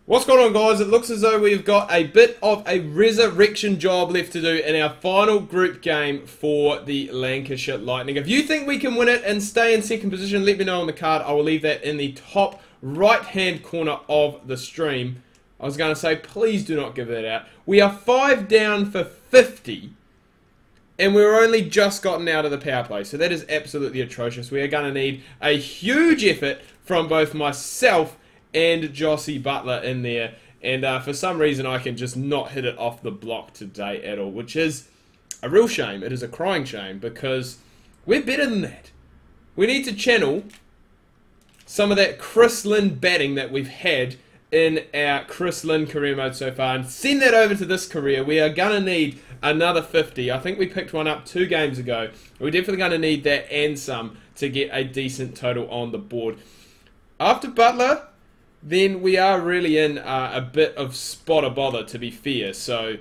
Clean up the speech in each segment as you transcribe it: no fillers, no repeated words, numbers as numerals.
What's going on, guys? It looks as though we've got a bit of a resurrection job left to do in our final group game for the Lancashire Lightning. If you think we can win it and stay in second position, let me know on the card. I will leave that in the top right-hand corner of the stream. I was going to say, please do not give that out. We are 5 down for 50, and we're only just gotten out of the power play, so that is absolutely atrocious. We are going to need a huge effort from both myself and Jossie Butler in there, and for some reason I can just not hit it off the block today at all, which is a real shame. It is a crying shame, because we're better than that. We need to channel some of that Chris Lynn batting that we've had in our Chris Lynn career mode so far and send that over to this career. We are going to need another 50. I think we picked one up 2 games ago. We're definitely going to need that and some to get a decent total on the board. After Butler, then we are really in a bit of spotter bother, to be fair. So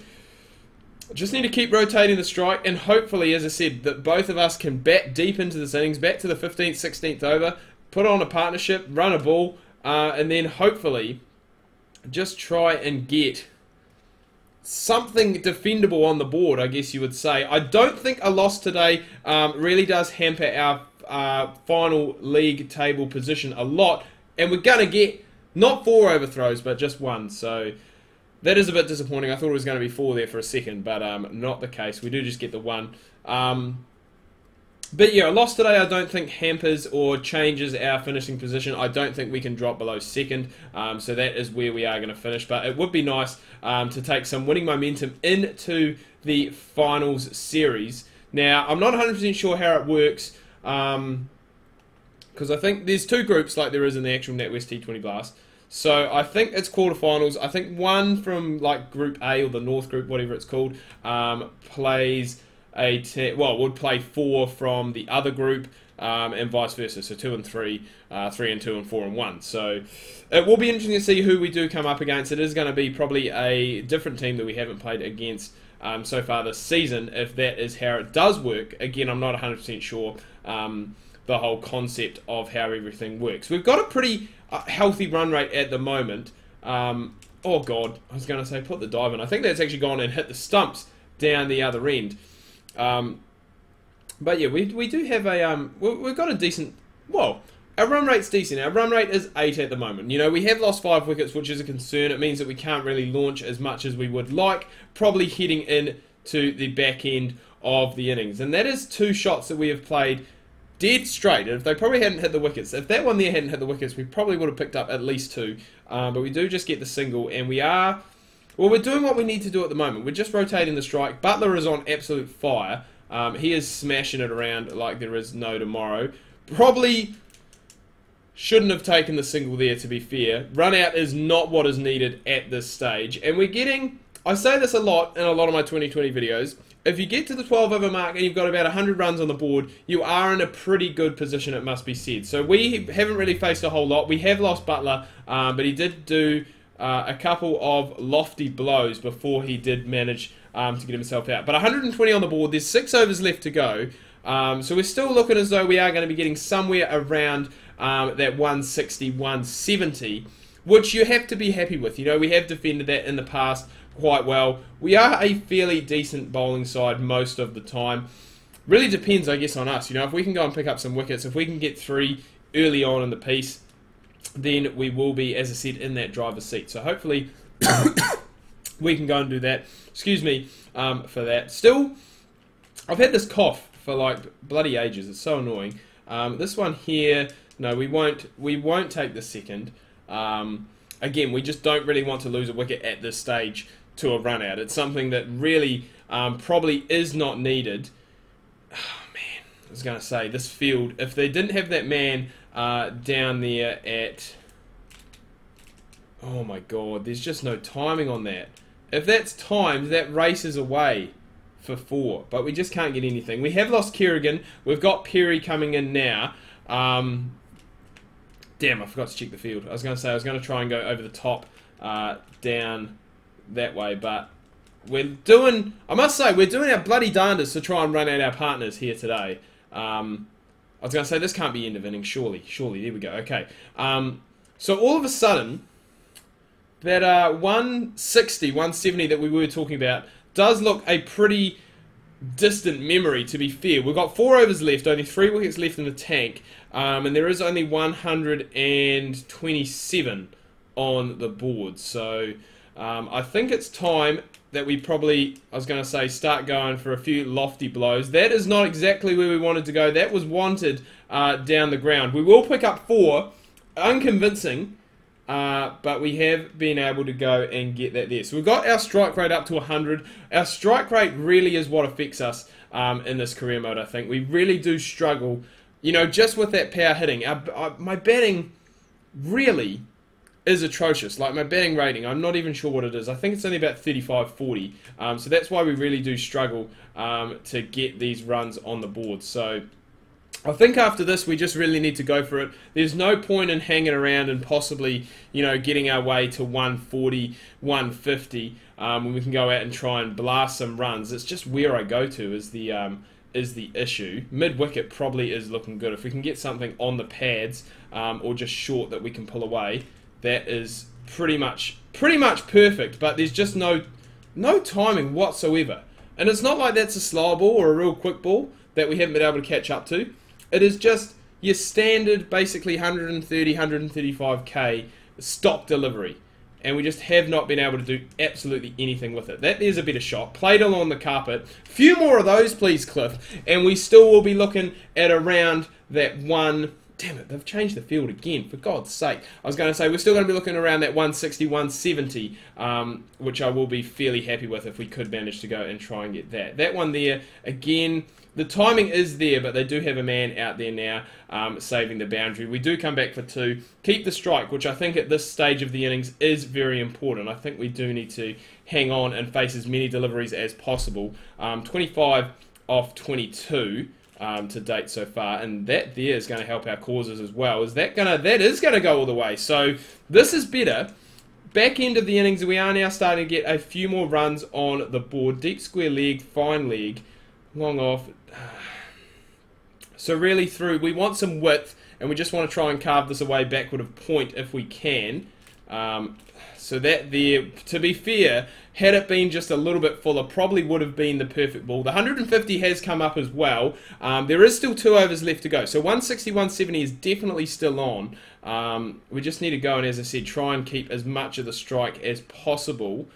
just need to keep rotating the strike, and hopefully, as I said, that both of us can bat deep into this innings, back to the 15th, 16th over, put on a partnership, run a ball, and then hopefully just try and get something defendable on the board, I guess you would say. I don't think a loss today really does hamper our final league table position a lot, and we're going to get not 4 overthrows, but just 1. So that is a bit disappointing. I thought it was going to be 4 there for a second, but not the case. We do just get the 1. But yeah, a loss today I don't think hampers or changes our finishing position. I don't think we can drop below second. So that is where we are going to finish. But it would be nice to take some winning momentum into the finals series. Now, I'm not 100% sure how it works, because I think there's 2 groups like there is in the actual NatWest T20 Blast. So I think it's quarterfinals. I think one from like Group A or the North Group, whatever it's called, plays would play 4 from the other group, and vice versa. So 2 and 3, 3 and 2, and 4 and 1. So it will be interesting to see who we do come up against. It is going to be probably a different team that we haven't played against so far this season, if that is how it does work. Again, I'm not 100% sure the whole concept of how everything works. We've got a pretty healthy run rate at the moment. Oh god, I was going to say put the dive in. I think that's actually gone and hit the stumps down the other end. But yeah, we do have a we've got a decent, well, our run rate's decent. Our run rate is 8 at the moment. You know, we have lost 5 wickets, which is a concern. It means that we can't really launch as much as we would like, probably heading in to the back end of the innings. And that is 2 shots that we have played dead straight. And if they probably hadn't hit the wickets, if that one there hadn't hit the wickets, we probably would have picked up at least 2. But we do just get the single, and we are, well, we're doing what we need to do at the moment. We're just rotating the strike. Butler is on absolute fire. He is smashing it around like there is no tomorrow. Probably shouldn't have taken the single there, to be fair. Run out is not what is needed at this stage. And we're getting, I say this a lot in a lot of my 2020 videos, if you get to the 12 over mark and you've got about 100 runs on the board, you are in a pretty good position, it must be said. So we haven't really faced a whole lot. We have lost Butler, but he did do a couple of lofty blows before he did manage to get himself out. But 120 on the board, there's 6 overs left to go. So we're still looking as though we are going to be getting somewhere around that 160, 170, which you have to be happy with. You know, we have defended that in the past quite well. We are a fairly decent bowling side most of the time. Really depends, I guess, on us. You know, if we can go and pick up some wickets, if we can get 3 early on in the piece, then we will be, as I said, in that driver's seat. So hopefully we can go and do that. Excuse me for that. Still, I've had this cough for like bloody ages. It's so annoying. This one here, no, we won't take the second. Again, we just don't really want to lose a wicket at this stage to a run out. It's something that really probably is not needed. Oh man, I was going to say, this field, if they didn't have that man down there at, oh my god, there's just no timing on that. If that's timed, that races away for 4, but we just can't get anything. We have lost Kerrigan. We've got Perry coming in now. Damn, I forgot to check the field. I was going to say I was going to try and go over the top down that way, but we're doing, I must say, we're doing our bloody darndest to try and run out our partners here today. I was going to say, this can't be end of innings, surely, there we go, okay. So all of a sudden, that 160, 170 that we were talking about does look a pretty distant memory, to be fair. We've got 4 overs left, only 3 wickets left in the tank, and there is only 127 on the board. So I think it's time that we probably, I was going to say, start going for a few lofty blows. That is not exactly where we wanted to go. That was wanted down the ground. We will pick up 4, unconvincing, but we have been able to go and get that there. So we've got our strike rate up to 100. Our strike rate really is what affects us in this career mode, I think. We really do struggle, you know, just with that power hitting. My batting really is atrocious. Like, my batting rating, I'm not even sure what it is. I think it's only about 35, 40. So that's why we really do struggle to get these runs on the board. So I think after this, we just really need to go for it. There's no point in hanging around and possibly, you know, getting our way to 140, 150 when we can go out and try and blast some runs. It's just where I go to is the issue. Mid-wicket probably is looking good. If we can get something on the pads or just short that we can pull away, that is pretty much perfect. But there's just no timing whatsoever. And it's not like that's a slow ball or a real quick ball that we haven't been able to catch up to. It is just your standard, basically 130, 135k stock delivery. And we just have not been able to do absolutely anything with it. That there's a better shot. Played along the carpet. Few more of those, please, Cliff. And we still will be looking at around that one. Damn it, they've changed the field again, for God's sake. I was going to say, we're still going to be looking around that 160, 170, which I will be fairly happy with if we could manage to go and try and get that. That one there, again, the timing is there, but they do have a man out there now saving the boundary. We do come back for 2. Keep the strike, which I think at this stage of the innings is very important. I think we do need to hang on and face as many deliveries as possible. 25 off 22. To date so far, and that there is going to help our causes as well. That is going to go all the way. So this is better. Back end of the innings, we are now starting to get a few more runs on the board. Deep square leg, fine leg, long off. So really through, we want some width, and we just want to try and carve this away backward of point if we can. So that there, to be fair, had it been just a little bit fuller, probably would have been the perfect ball. The 150 has come up as well. There is still 2 overs left to go. So 160, 170 is definitely still on. We just need to go and, as I said, try and keep as much of the strike as possible.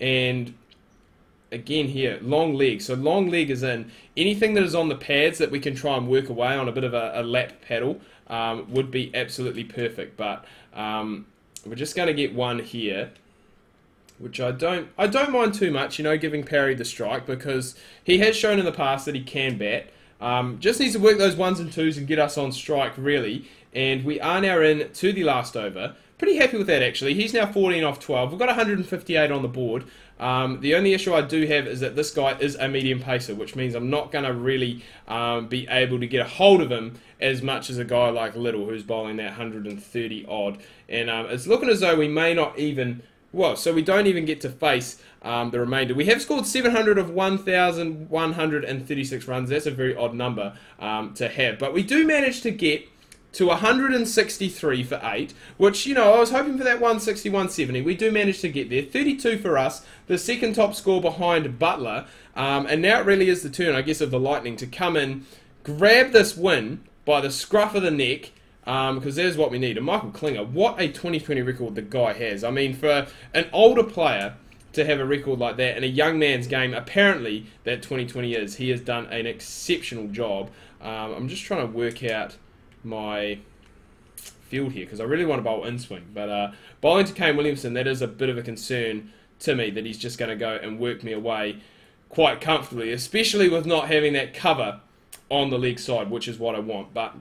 And again here, long leg. So long leg is in. Anything that is on the pads that we can try and work away on a bit of a lap paddle would be absolutely perfect. But we're just going to get one here, which I don't mind too much, you know, giving Parry the strike, because he has shown in the past that he can bat. Just needs to work those 1s and 2s and get us on strike, really. And we are now in to the last over. Pretty happy with that, actually. He's now 14 off 12. We've got 158 on the board. The only issue I do have is that this guy is a medium pacer, which means I'm not going to really be able to get a hold of him as much as a guy like Little, who's bowling that 130 odd. And it's looking as though we may not even, well, so we don't even get to face the remainder. We have scored 700 of 1,136 runs. That's a very odd number to have. But we do manage to get to 163 for 8, which, you know, I was hoping for that 160, 170. We do manage to get there. 32 for us, the second top score behind Butler. And now it really is the turn, I guess, of the Lightning to come in, grab this win by the scruff of the neck, because there's what we need. And Michael Klinger, what a 2020 record the guy has. I mean, for an older player to have a record like that in a young man's game, apparently that 2020 is. He has done an exceptional job. I'm just trying to work out my field here, because I really want to bowl in swing, but bowling to Kane Williamson, that is a bit of a concern to me, that he's just going to go and work me away quite comfortably, especially with not having that cover on the leg side, which is what I want. But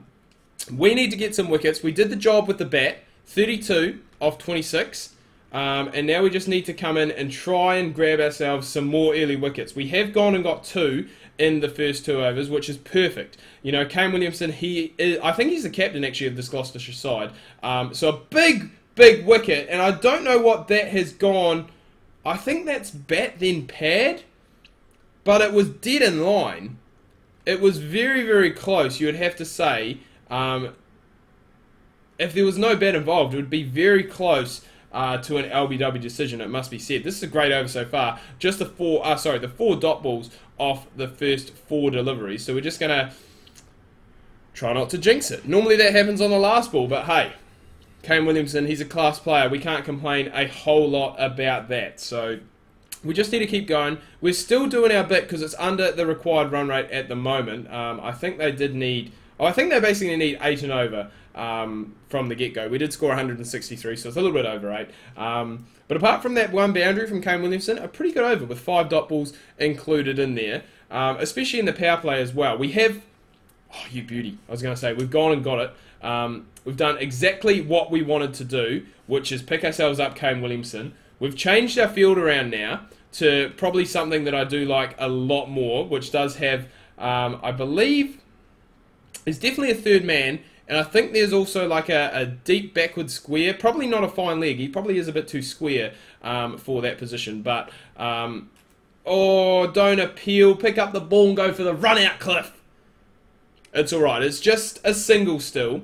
we need to get some wickets. We did the job with the bat, 32 off 26, and now we just need to come in and try and grab ourselves some more early wickets. We have gone and got 2 in the first 2 overs, which is perfect. You know, Kane Williamson, I think he's the captain actually of this Gloucestershire side. So a big wicket, and I don't know what that has gone. I think that's bat then pad, but it was dead in line. It was very, very close, you would have to say. If there was no bat involved, it would be very close to an LBW decision, it must be said. This is a great over so far. Just the four dot balls off the first 4 deliveries. So we're just going to try not to jinx it. Normally that happens on the last ball, but hey, Kane Williamson, he's a class player. We can't complain a whole lot about that. So we just need to keep going. We're still doing our bit because it's under the required run rate at the moment. I think they did need... I think they basically need 8 and over from the get-go. We did score 163, so it's a little bit over 8. But apart from that one boundary from Kane Williamson, a pretty good over with 5 dot balls included in there, especially in the power play as well. We have... Oh, you beauty. I was going to say, we've gone and got it. We've done exactly what we wanted to do, which is pick ourselves up Kane Williamson. We've changed our field around now to probably something that I do like a lot more, which does have, I believe, is definitely a third man, and I think there's also like a deep backward square, probably not a fine leg, he probably is a bit too square for that position, but, oh, don't appeal, pick up the ball and go for the run out, Cliff. It's alright, it's just a single still,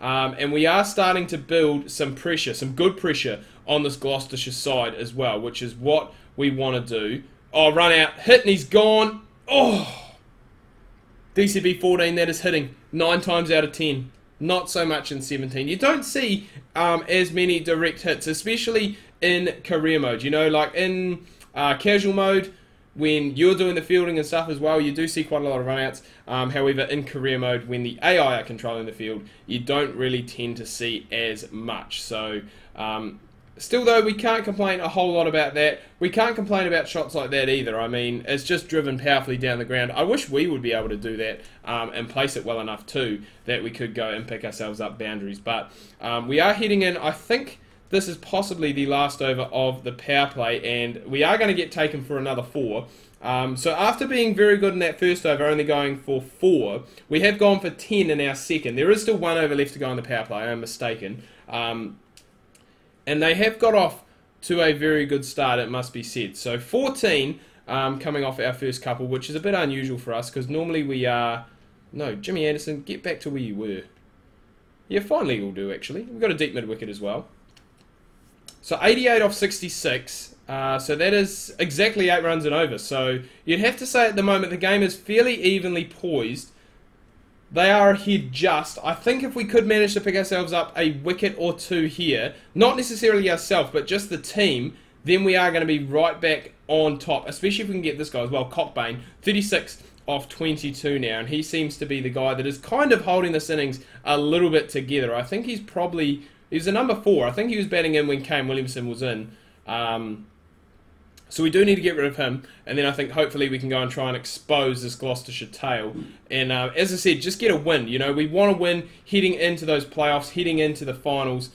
and we are starting to build some pressure, some good pressure on this Gloucestershire side as well, which is what we want to do. Oh, run out, hit, and he's gone. Oh, DCB14, that is hitting 9 times out of 10. Not so much in 17. You don't see as many direct hits, especially in career mode. You know, like in casual mode, when you're doing the fielding and stuff as well, you do see quite a lot of runouts. However, in career mode, when the AI are controlling the field, you don't really tend to see as much. So, still though, we can't complain a whole lot about that. We can't complain about shots like that either. I mean, it's just driven powerfully down the ground. I wish we would be able to do that and place it well enough too, that we could go and pick ourselves up boundaries. But we are heading in, I think this is possibly the last over of the power play, and we are going to get taken for another 4. So after being very good in that first over, only going for 4, we have gone for 10 in our second. There is still 1 over left to go in the power play, I am mistaken. And they have got off to a very good start, it must be said. So 14 coming off our first couple, which is a bit unusual for us, because normally we are... No, Jimmy Anderson, get back to where you were. Yeah, finally will do, actually. We've got a deep mid-wicket as well. So 88 off 66, so that is exactly 8 runs and over. So you'd have to say at the moment the game is fairly evenly poised. They are ahead just. I think if we could manage to pick ourselves up a wicket or 2 here, not necessarily ourselves, but just the team, then we are going to be right back on top, especially if we can get this guy as well, Cockbane, 36 off 22 now, and he seems to be the guy that is kind of holding this innings a little bit together. I think he's probably... He's a number 4. I think he was batting in when Kane Williamson was in. So we do need to get rid of him. And then I think hopefully we can go and try and expose this Gloucestershire tail. And as I said, just get a win. You know, we want to win heading into those playoffs, heading into the finals.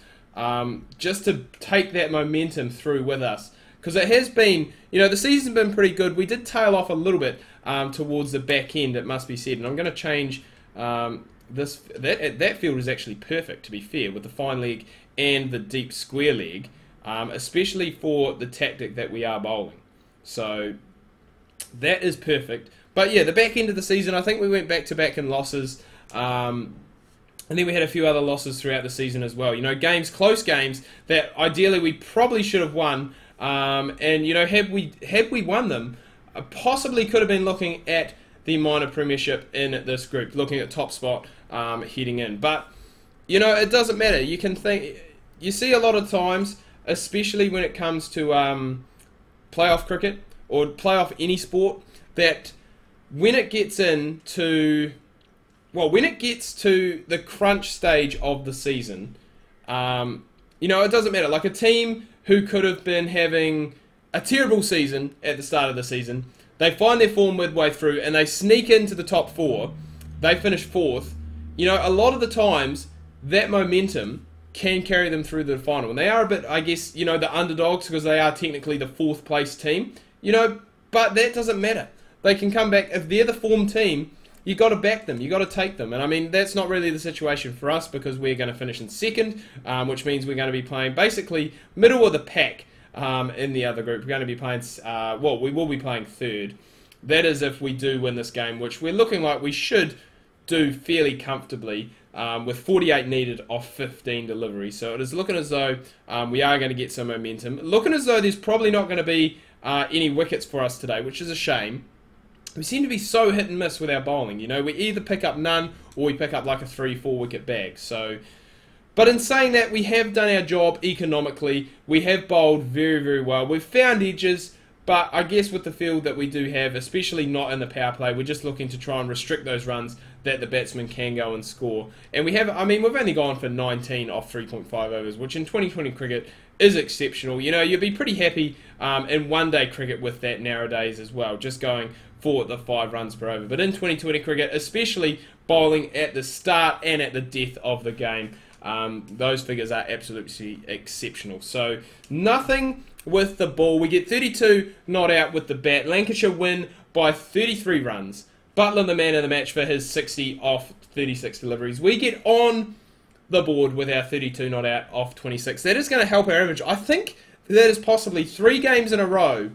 Just to take that momentum through with us. Because it has been, you know, the season's been pretty good. We did tail off a little bit towards the back end, it must be said. And I'm going to change... That field is actually perfect, to be fair, with the fine leg and the deep square leg, especially for the tactic that we are bowling. So that is perfect. But yeah, the back end of the season, I think we went back-to-back in losses, and then we had a few other losses throughout the season as well. You know, games, close games that ideally we probably should have won, and you know, had we won them, possibly could have been looking at the minor premiership in this group, looking at top spot heading in. But, you know, it doesn't matter. You can think... You see a lot of times, especially when it comes to playoff cricket, or playoff any sport, that when it gets into... Well, when it gets to the crunch stage of the season, you know, it doesn't matter. Like a team who could have been having a terrible season at the start of the season... They find their form midway through and they sneak into the top 4. They finish 4th. You know, a lot of the times, that momentum can carry them through the final. And they are a bit, I guess, you know, the underdogs because they are technically the 4th place team. You know, but that doesn't matter. They can come back. If they're the form team, you got to back them. You got to take them. And I mean, that's not really the situation for us because we're going to finish in 2nd, which means we're going to be playing basically middle of the pack. In the other group, we're going to be playing, well, we will be playing 3rd. That is if we do win this game, which we're looking like we should do fairly comfortably. with 48 needed off 15 deliveries. So it is looking as though we are going to get some momentum. Looking as though there's probably not going to be any wickets for us today, which is a shame. We seem to be so hit and miss with our bowling. You know, we either pick up none or we pick up like a 3-4 wicket bag. So, but in saying that, we have done our job economically. We have bowled very, very well. We've found edges, but I guess with the field that we do have, especially not in the power play, we're just looking to try and restrict those runs that the batsman can go and score. And we have, I mean, we've only gone for 19 off 3.5 overs, which in 2020 cricket is exceptional. You know, you'd be pretty happy in one-day cricket with that nowadays as well, just going for the 5 runs per over. But in 2020 cricket, especially bowling at the start and at the death of the game, those figures are absolutely exceptional. So nothing with the ball. We get 32 not out with the bat. Lancashire win by 33 runs. Butler the man of the match for his 60 off 36 deliveries. We get on the board with our 32 not out off 26. That is going to help our average. I think that is possibly 3 games in a row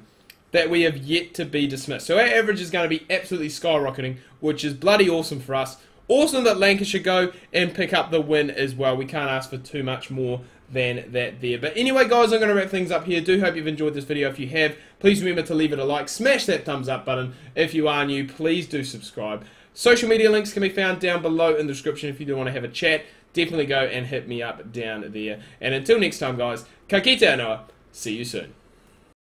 that we have yet to be dismissed. So our average is going to be absolutely skyrocketing, which is bloody awesome for us. Awesome that Lancashire go and pick up the win as well. We can't ask for too much more than that there. But anyway, guys, I'm going to wrap things up here. Do hope you've enjoyed this video. If you have, please remember to leave it a like. Smash that thumbs up button. If you are new, please do subscribe. Social media links can be found down below in the description if you do want to have a chat. Definitely go and hit me up down there. And until next time, guys, ka kite anō. See you soon.